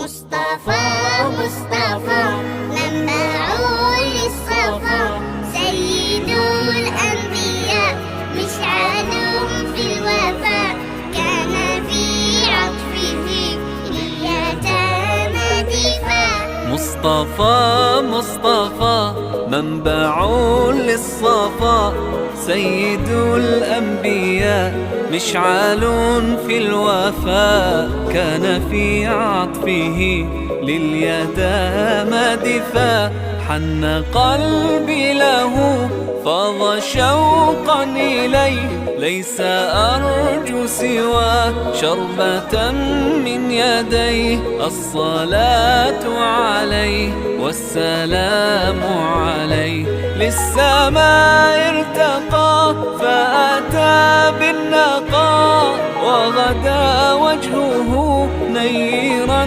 مصطفى مصطفى منبع للصفا، سيد الأنبياء مشعل في الوفاء، كان في عطفه لليتامى دفاع. مصطفى مصطفى منبع للصفا، سيد الأنبياء مشعل في الوفاء، كان في عطفه لليتامى دفاع. حن قلبي له فاض شوقا إليه، ليس أرجو سوى شربة من يديه. الصلاة عليه والسلام عليه، للسماء ارتقى فأتى بالنقاء، وغدا وجهه نيرا